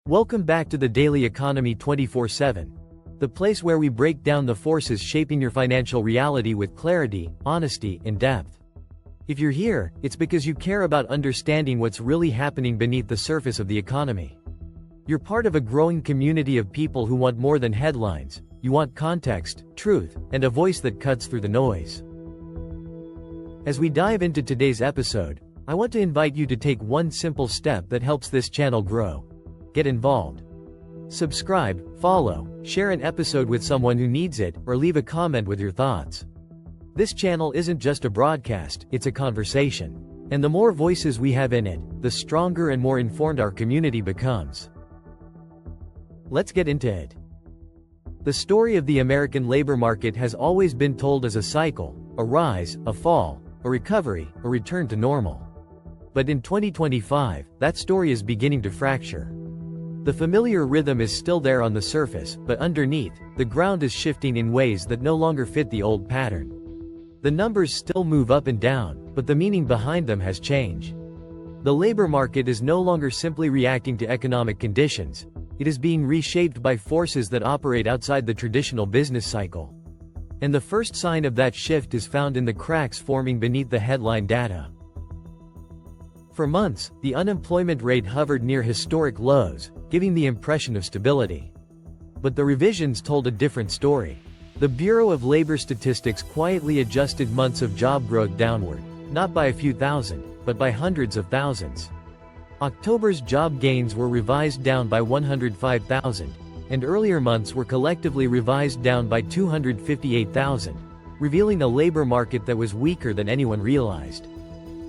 Welcome back to the Daily Economy 24/7, the place where we break down the forces shaping your financial reality with clarity, honesty, and depth. If you're here, it's because you care about understanding what's really happening beneath the surface of the economy. You're part of a growing community of people who want more than headlines. You want context, truth, and a voice that cuts through the noise. As we dive into today's episode, I want to invite you to take one simple step that helps this channel grow. Get involved. Subscribe, follow, share an episode with someone who needs it, or leave a comment with your thoughts. This channel isn't just a broadcast, it's a conversation. And the more voices we have in it, the stronger and more informed our community becomes. Let's get into it. The story of the American labor market has always been told as a cycle, a rise, a fall, a recovery, a return to normal. But in 2025, that story is beginning to fracture. The familiar rhythm is still there on the surface, but underneath, the ground is shifting in ways that no longer fit the old pattern. The numbers still move up and down, but the meaning behind them has changed. The labor market is no longer simply reacting to economic conditions, it is being reshaped by forces that operate outside the traditional business cycle. And the first sign of that shift is found in the cracks forming beneath the headline data. For months, the unemployment rate hovered near historic lows, giving the impression of stability. But the revisions told a different story. The Bureau of Labor Statistics quietly adjusted months of job growth downward, not by a few thousand, but by hundreds of thousands. October's job gains were revised down by 105,000, and earlier months were collectively revised down by 258,000, revealing a labor market that was weaker than anyone realized.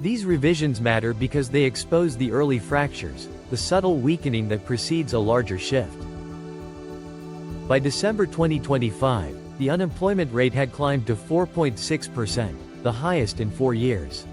These revisions matter because they expose the early fractures, the subtle weakening that precedes a larger shift. By December 2025, the unemployment rate had climbed to 4.6%, the highest in 4 years.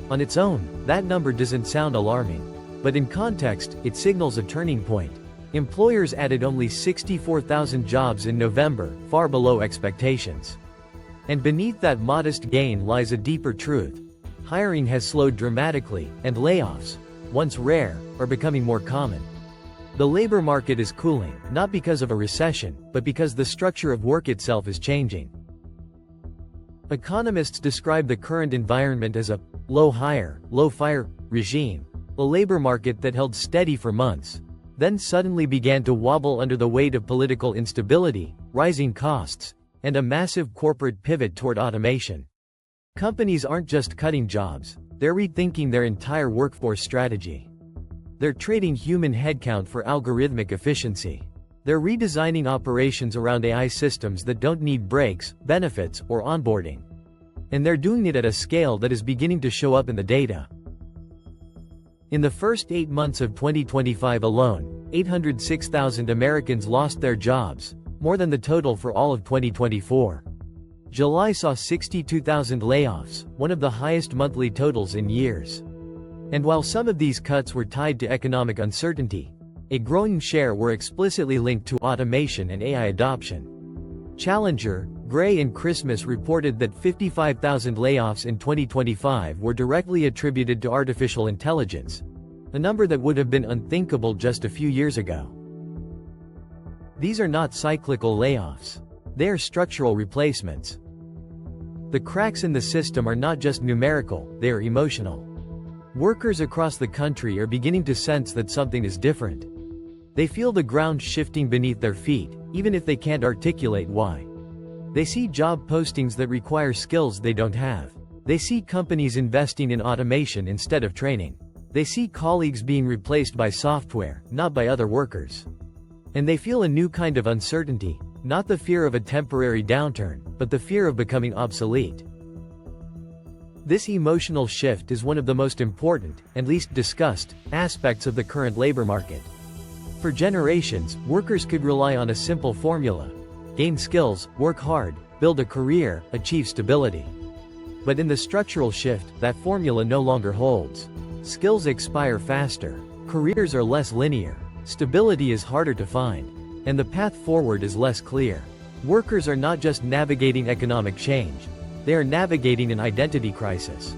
On its own, that number doesn't sound alarming. But in context, it signals a turning point. Employers added only 64,000 jobs in November, far below expectations. And beneath that modest gain lies a deeper truth. Hiring has slowed dramatically, and layoffs, once rare, are becoming more common. The labor market is cooling, not because of a recession, but because the structure of work itself is changing. Economists describe the current environment as a low hire, low fire regime, a labor market that held steady for months, then suddenly began to wobble under the weight of political instability, rising costs, and a massive corporate pivot toward automation. Companies aren't just cutting jobs, they're rethinking their entire workforce strategy. They're trading human headcount for algorithmic efficiency. They're redesigning operations around AI systems that don't need breaks, benefits, or onboarding. And they're doing it at a scale that is beginning to show up in the data. In the first 8 months of 2025 alone, 806,000 Americans lost their jobs, more than the total for all of 2024. July saw 62,000 layoffs, one of the highest monthly totals in years. And while some of these cuts were tied to economic uncertainty, a growing share were explicitly linked to automation and AI adoption. Challenger, Gray and Christmas reported that 55,000 layoffs in 2025 were directly attributed to artificial intelligence, a number that would have been unthinkable just a few years ago. These are not cyclical layoffs. They are structural replacements. The cracks in the system are not just numerical, they are emotional. Workers across the country are beginning to sense that something is different. They feel the ground shifting beneath their feet, even if they can't articulate why. They see job postings that require skills they don't have. They see companies investing in automation instead of training. They see colleagues being replaced by software, not by other workers. And they feel a new kind of uncertainty, not the fear of a temporary downturn, but the fear of becoming obsolete. This emotional shift is one of the most important, and least discussed, aspects of the current labor market. For generations, workers could rely on a simple formula: gain skills, work hard, build a career, achieve stability. But in the structural shift, that formula no longer holds. Skills expire faster, careers are less linear, stability is harder to find, and the path forward is less clear. Workers are not just navigating economic change, they are navigating an identity crisis.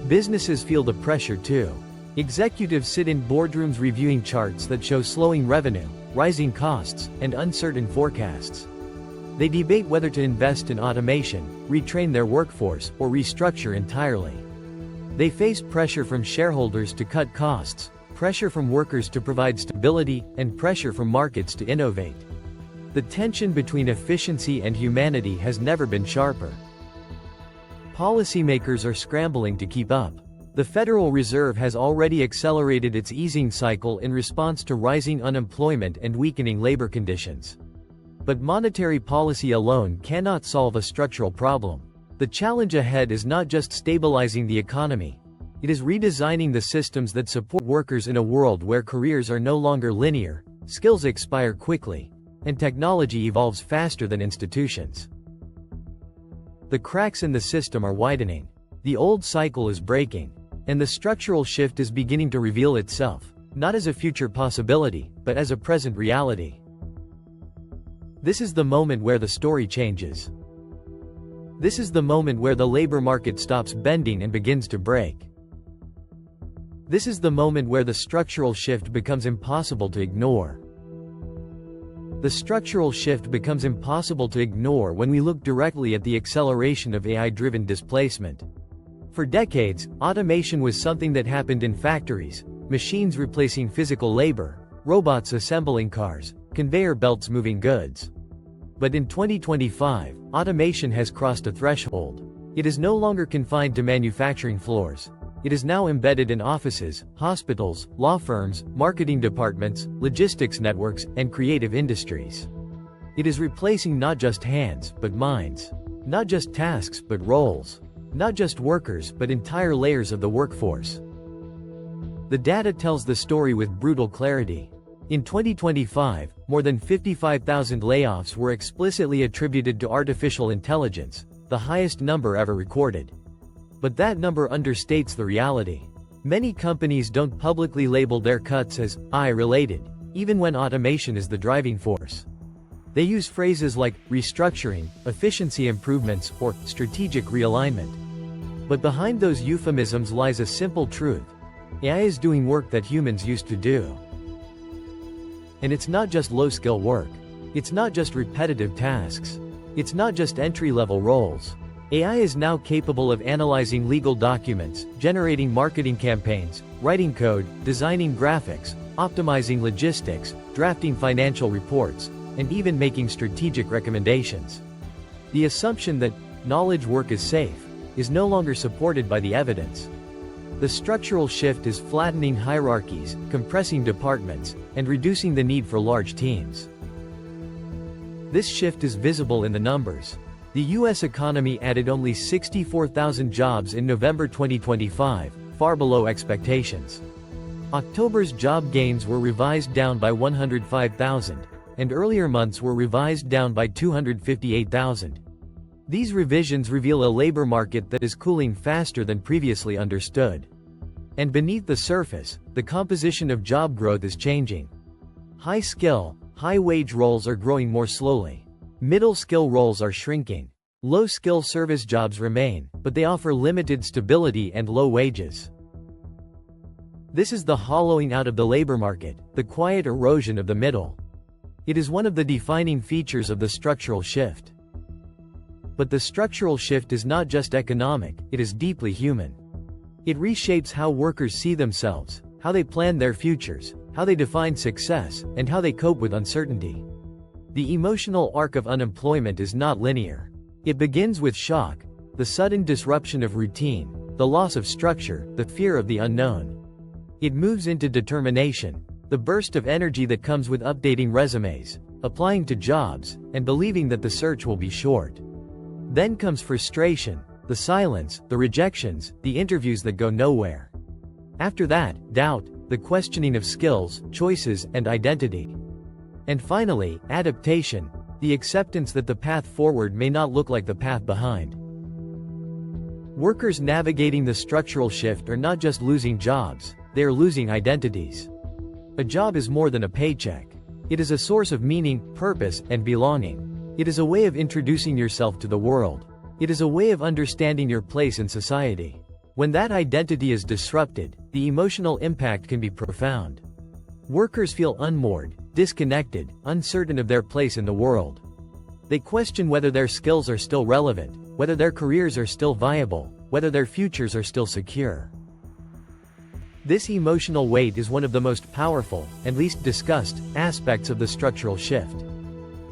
Businesses feel the pressure too. Executives sit in boardrooms reviewing charts that show slowing revenue, rising costs, and uncertain forecasts. They debate whether to invest in automation, retrain their workforce, or restructure entirely. They face pressure from shareholders to cut costs, pressure from workers to provide stability, and pressure from markets to innovate. The tension between efficiency and humanity has never been sharper. Policymakers are scrambling to keep up. The Federal Reserve has already accelerated its easing cycle in response to rising unemployment and weakening labor conditions. But monetary policy alone cannot solve a structural problem. The challenge ahead is not just stabilizing the economy. It is redesigning the systems that support workers in a world where careers are no longer linear, skills expire quickly, and technology evolves faster than institutions. The cracks in the system are widening. The old cycle is breaking, and the structural shift is beginning to reveal itself, not as a future possibility, but as a present reality. This is the moment where the story changes. This is the moment where the labor market stops bending and begins to break. This is the moment where the structural shift becomes impossible to ignore. The structural shift becomes impossible to ignore when we look directly at the acceleration of AI-driven displacement. For decades, automation was something that happened in factories, machines replacing physical labor, robots assembling cars, conveyor belts moving goods. But in 2025, automation has crossed a threshold. It is no longer confined to manufacturing floors. It is now embedded in offices, hospitals, law firms, marketing departments, logistics networks, and creative industries. It is replacing not just hands, but minds. Not just tasks, but roles. Not just workers, but entire layers of the workforce. The data tells the story with brutal clarity. In 2025, more than 55,000 layoffs were explicitly attributed to artificial intelligence, the highest number ever recorded. But that number understates the reality. Many companies don't publicly label their cuts as AI-related, even when automation is the driving force. They use phrases like restructuring, efficiency improvements, or strategic realignment. But behind those euphemisms lies a simple truth. AI is doing work that humans used to do. And it's not just low-skill work. It's not just repetitive tasks. It's not just entry-level roles. AI is now capable of analyzing legal documents, generating marketing campaigns, writing code, designing graphics, optimizing logistics, drafting financial reports, and even making strategic recommendations. The assumption that knowledge work is safe is no longer supported by the evidence. The structural shift is flattening hierarchies, compressing departments, and reducing the need for large teams. This shift is visible in the numbers. The U.S. economy added only 64,000 jobs in November 2025, far below expectations. October's job gains were revised down by 105,000, and earlier months were revised down by 258,000. These revisions reveal a labor market that is cooling faster than previously understood. And beneath the surface, the composition of job growth is changing. High-skill, high-wage roles are growing more slowly. Middle-skill roles are shrinking. Low-skill service jobs remain, but they offer limited stability and low wages. This is the hollowing out of the labor market, the quiet erosion of the middle. It is one of the defining features of the structural shift. But the structural shift is not just economic, it is deeply human. It reshapes how workers see themselves, how they plan their futures, how they define success, and how they cope with uncertainty. The emotional arc of unemployment is not linear. It begins with shock, the sudden disruption of routine, the loss of structure, the fear of the unknown. It moves into determination, the burst of energy that comes with updating resumes, applying to jobs, and believing that the search will be short. Then comes frustration, the silence, the rejections, the interviews that go nowhere. After that, doubt, the questioning of skills, choices, and identity. And finally, adaptation, the acceptance that the path forward may not look like the path behind. Workers navigating the structural shift are not just losing jobs, they are losing identities. A job is more than a paycheck. It is a source of meaning, purpose, and belonging. It is a way of introducing yourself to the world. It is a way of understanding your place in society. When that identity is disrupted, the emotional impact can be profound. Workers feel unmoored, disconnected, uncertain of their place in the world. They question whether their skills are still relevant, whether their careers are still viable, whether their futures are still secure. This emotional weight is one of the most powerful, and least discussed, aspects of the structural shift.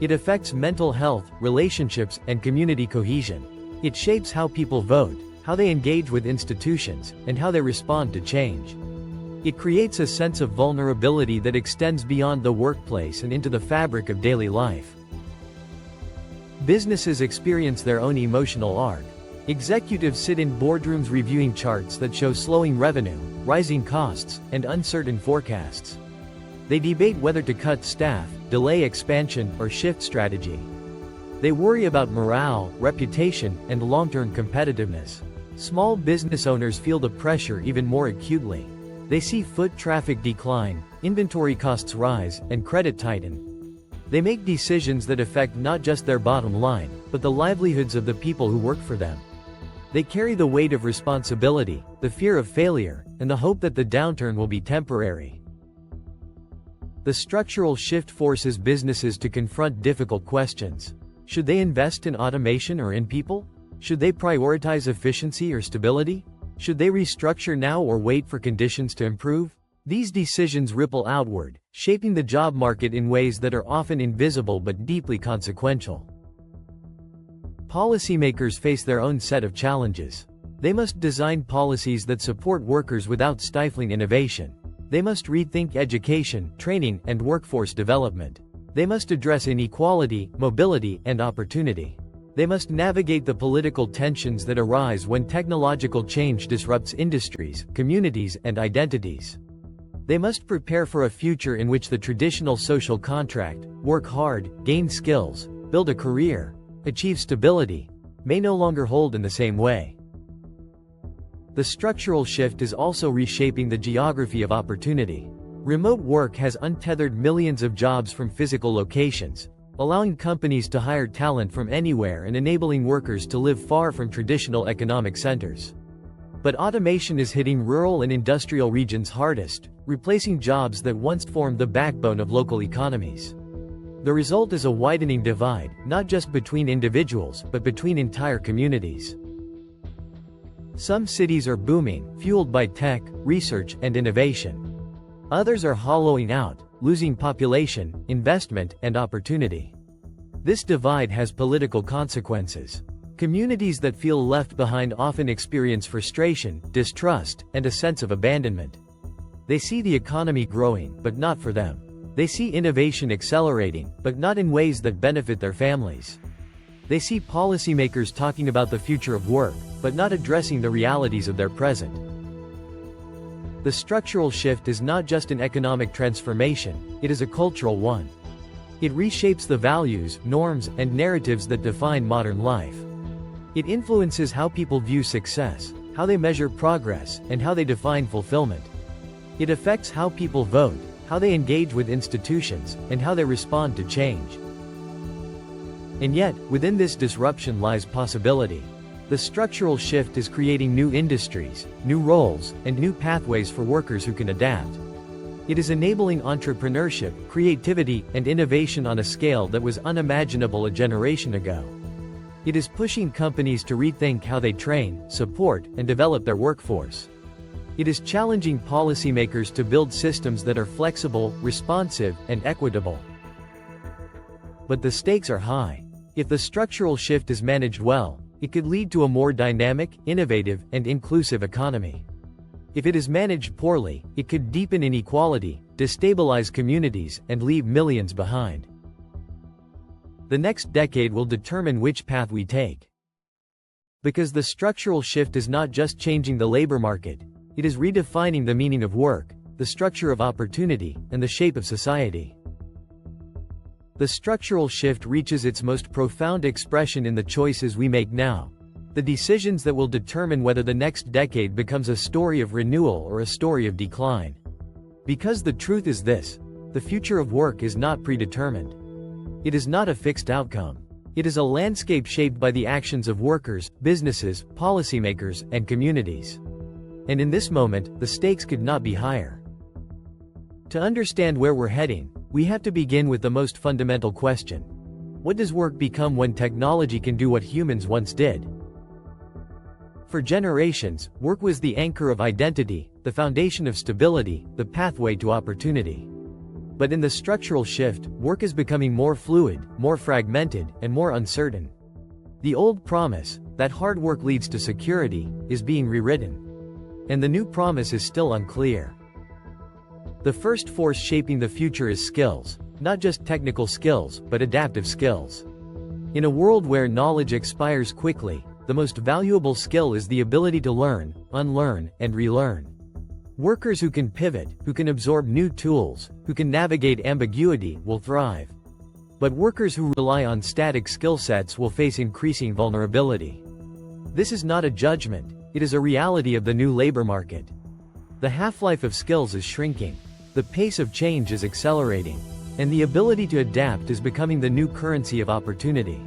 It affects mental health, relationships, and community cohesion. It shapes how people vote, how they engage with institutions, and how they respond to change. It creates a sense of vulnerability that extends beyond the workplace and into the fabric of daily life. Businesses experience their own emotional arc. Executives sit in boardrooms reviewing charts that show slowing revenue, rising costs, and uncertain forecasts. They debate whether to cut staff, delay expansion, or shift strategy. They worry about morale, reputation, and long-term competitiveness. Small business owners feel the pressure even more acutely. They see foot traffic decline, inventory costs rise, and credit tighten. They make decisions that affect not just their bottom line, but the livelihoods of the people who work for them. They carry the weight of responsibility, the fear of failure, and the hope that the downturn will be temporary. The structural shift forces businesses to confront difficult questions. Should they invest in automation or in people? Should they prioritize efficiency or stability? Should they restructure now or wait for conditions to improve? These decisions ripple outward, shaping the job market in ways that are often invisible but deeply consequential. Policymakers face their own set of challenges. They must design policies that support workers without stifling innovation. They must rethink education, training, and workforce development. They must address inequality, mobility, and opportunity. They must navigate the political tensions that arise when technological change disrupts industries, communities, and identities. They must prepare for a future in which the traditional social contract, work hard, gain skills, build a career, achieve stability, may no longer hold in the same way. The structural shift is also reshaping the geography of opportunity. Remote work has untethered millions of jobs from physical locations, allowing companies to hire talent from anywhere and enabling workers to live far from traditional economic centers. But automation is hitting rural and industrial regions hardest, replacing jobs that once formed the backbone of local economies. The result is a widening divide, not just between individuals, but between entire communities. Some cities are booming, fueled by tech, research, and innovation. Others are hollowing out, losing population, investment, and opportunity. This divide has political consequences. Communities that feel left behind often experience frustration, distrust, and a sense of abandonment. They see the economy growing, but not for them. They see innovation accelerating, but not in ways that benefit their families. They see policymakers talking about the future of work, but not addressing the realities of their present. The structural shift is not just an economic transformation, it is a cultural one. It reshapes the values, norms, and narratives that define modern life. It influences how people view success, how they measure progress, and how they define fulfillment. It affects how people vote, how they engage with institutions, and how they respond to change. And yet, within this disruption lies possibility. The structural shift is creating new industries, new roles, and new pathways for workers who can adapt. It is enabling entrepreneurship, creativity, and innovation on a scale that was unimaginable a generation ago. It is pushing companies to rethink how they train, support, and develop their workforce. It is challenging policymakers to build systems that are flexible, responsive, and equitable. But the stakes are high. If the structural shift is managed well, it could lead to a more dynamic, innovative, and inclusive economy. If it is managed poorly, it could deepen inequality, destabilize communities, and leave millions behind. The next decade will determine which path we take. Because the structural shift is not just changing the labor market, it is redefining the meaning of work, the structure of opportunity, and the shape of society. The structural shift reaches its most profound expression in the choices we make now, the decisions that will determine whether the next decade becomes a story of renewal or a story of decline. Because the truth is this: the future of work is not predetermined. It is not a fixed outcome. It is a landscape shaped by the actions of workers, businesses, policymakers, and communities. And in this moment, the stakes could not be higher. To understand where we're heading, we have to begin with the most fundamental question. What does work become when technology can do what humans once did? For generations, work was the anchor of identity, the foundation of stability, the pathway to opportunity. But in the structural shift, work is becoming more fluid, more fragmented, and more uncertain. The old promise, that hard work leads to security, is being rewritten. And the new promise is still unclear. The first force shaping the future is skills, not just technical skills, but adaptive skills. In a world where knowledge expires quickly, the most valuable skill is the ability to learn, unlearn, and relearn. Workers who can pivot, who can absorb new tools, who can navigate ambiguity, will thrive. But workers who rely on static skill sets will face increasing vulnerability. This is not a judgment, it is a reality of the new labor market. The half-life of skills is shrinking. The pace of change is accelerating. And the ability to adapt is becoming the new currency of opportunity.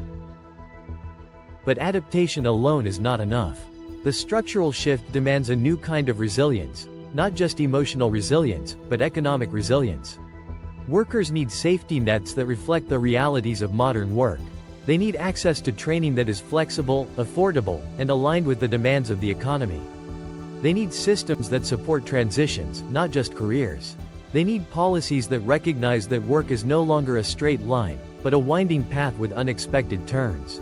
But adaptation alone is not enough. The structural shift demands a new kind of resilience, not just emotional resilience, but economic resilience. Workers need safety nets that reflect the realities of modern work. They need access to training that is flexible, affordable, and aligned with the demands of the economy. They need systems that support transitions, not just careers. They need policies that recognize that work is no longer a straight line, but a winding path with unexpected turns.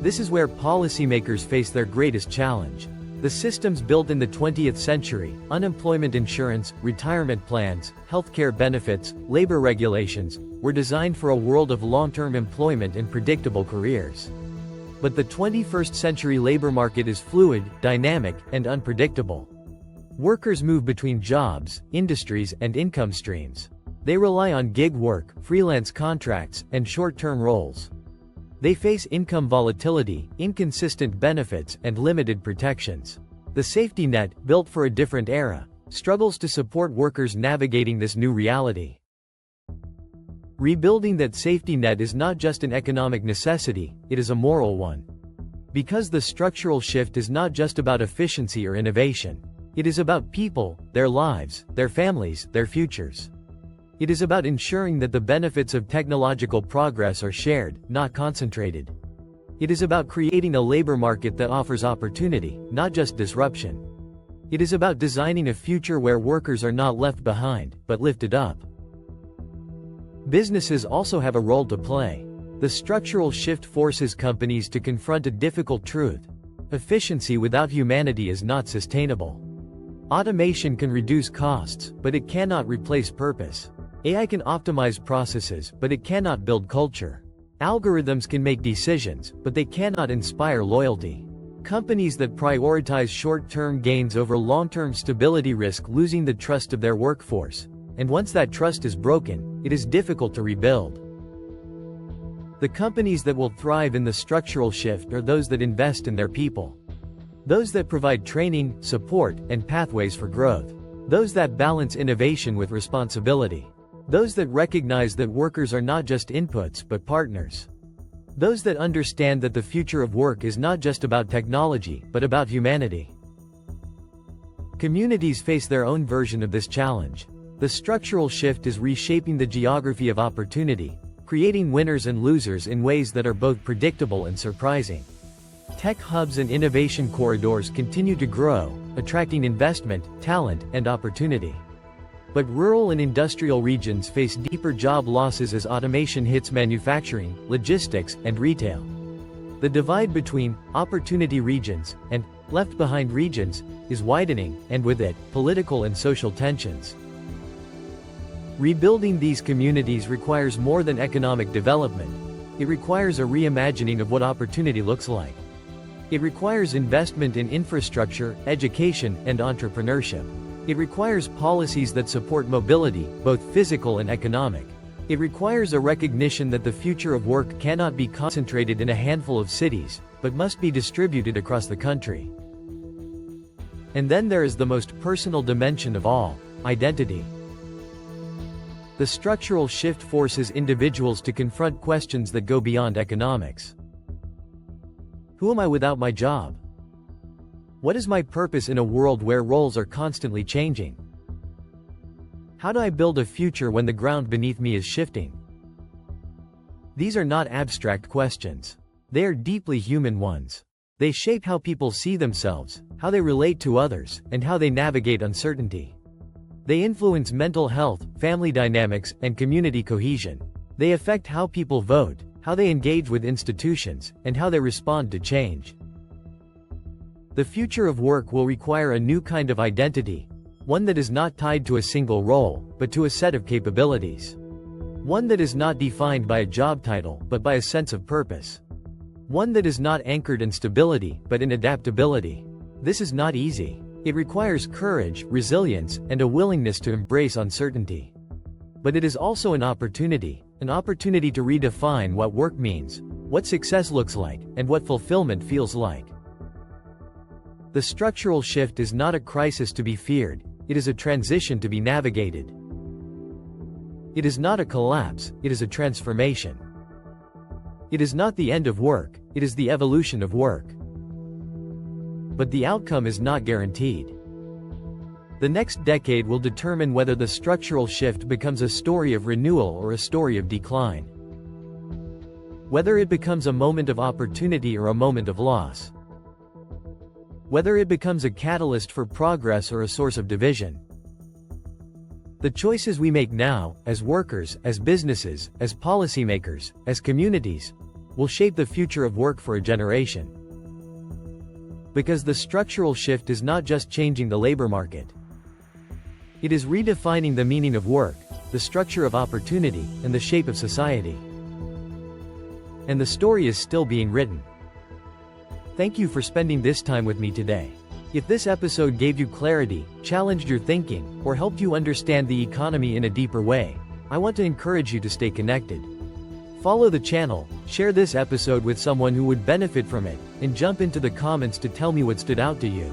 This is where policymakers face their greatest challenge. The systems built in the 20th century, unemployment insurance, retirement plans, healthcare benefits, labor regulations, were designed for a world of long-term employment and predictable careers. But the 21st century labor market is fluid, dynamic, and unpredictable. Workers move between jobs, industries, and income streams. They rely on gig work, freelance contracts, and short-term roles. They face income volatility, inconsistent benefits, and limited protections. The safety net, built for a different era, struggles to support workers navigating this new reality. Rebuilding that safety net is not just an economic necessity, it is a moral one. Because the structural shift is not just about efficiency or innovation. It is about people, their lives, their families, their futures. It is about ensuring that the benefits of technological progress are shared, not concentrated. It is about creating a labor market that offers opportunity, not just disruption. It is about designing a future where workers are not left behind, but lifted up. Businesses also have a role to play. The structural shift forces companies to confront a difficult truth. Efficiency without humanity is not sustainable. Automation can reduce costs, but it cannot replace purpose. AI can optimize processes, but it cannot build culture. Algorithms can make decisions, but they cannot inspire loyalty. Companies that prioritize short-term gains over long-term stability risk losing the trust of their workforce. And once that trust is broken, it is difficult to rebuild. The companies that will thrive in the structural shift are those that invest in their people. Those that provide training, support, and pathways for growth. Those that balance innovation with responsibility. Those that recognize that workers are not just inputs but partners. Those that understand that the future of work is not just about technology, but about humanity. Communities face their own version of this challenge. The structural shift is reshaping the geography of opportunity, creating winners and losers in ways that are both predictable and surprising. Tech hubs and innovation corridors continue to grow, attracting investment, talent, and opportunity. But rural and industrial regions face deeper job losses as automation hits manufacturing, logistics, and retail. The divide between opportunity regions and left-behind regions is widening, and with it, political and social tensions. Rebuilding these communities requires more than economic development. It requires a reimagining of what opportunity looks like. It requires investment in infrastructure, education, and entrepreneurship. It requires policies that support mobility, both physical and economic. It requires a recognition that the future of work cannot be concentrated in a handful of cities, but must be distributed across the country. And then there is the most personal dimension of all, identity. The structural shift forces individuals to confront questions that go beyond economics. Who am I without my job? What is my purpose in a world where roles are constantly changing? How do I build a future when the ground beneath me is shifting? These are not abstract questions. They are deeply human ones. They shape how people see themselves, how they relate to others, and how they navigate uncertainty. They influence mental health, family dynamics, and community cohesion. They affect how people vote, how they engage with institutions, and how they respond to change. The future of work will require a new kind of identity, one that is not tied to a single role, but to a set of capabilities. One that is not defined by a job title, but by a sense of purpose. One that is not anchored in stability, but in adaptability. This is not easy. It requires courage, resilience, and a willingness to embrace uncertainty. But it is also an opportunity to redefine what work means, what success looks like, and what fulfillment feels like. The structural shift is not a crisis to be feared, it is a transition to be navigated. It is not a collapse, it is a transformation. It is not the end of work, it is the evolution of work. But the outcome is not guaranteed. The next decade will determine whether the structural shift becomes a story of renewal or a story of decline. Whether it becomes a moment of opportunity or a moment of loss. Whether it becomes a catalyst for progress or a source of division. The choices we make now, as workers, as businesses, as policymakers, as communities, will shape the future of work for a generation. Because the structural shift is not just changing the labor market. It is redefining the meaning of work, the structure of opportunity, and the shape of society. And the story is still being written. Thank you for spending this time with me today. If this episode gave you clarity, challenged your thinking, or helped you understand the economy in a deeper way, I want to encourage you to stay connected. Follow the channel, share this episode with someone who would benefit from it, and jump into the comments to tell me what stood out to you.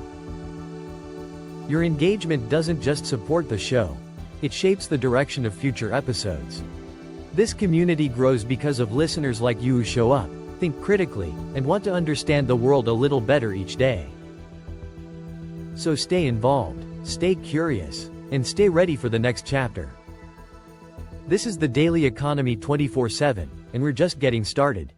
Your engagement doesn't just support the show, it shapes the direction of future episodes. This community grows because of listeners like you who show up, think critically, and want to understand the world a little better each day. So stay involved, stay curious, and stay ready for the next chapter. This is the Daily Economy 24/7, and we're just getting started.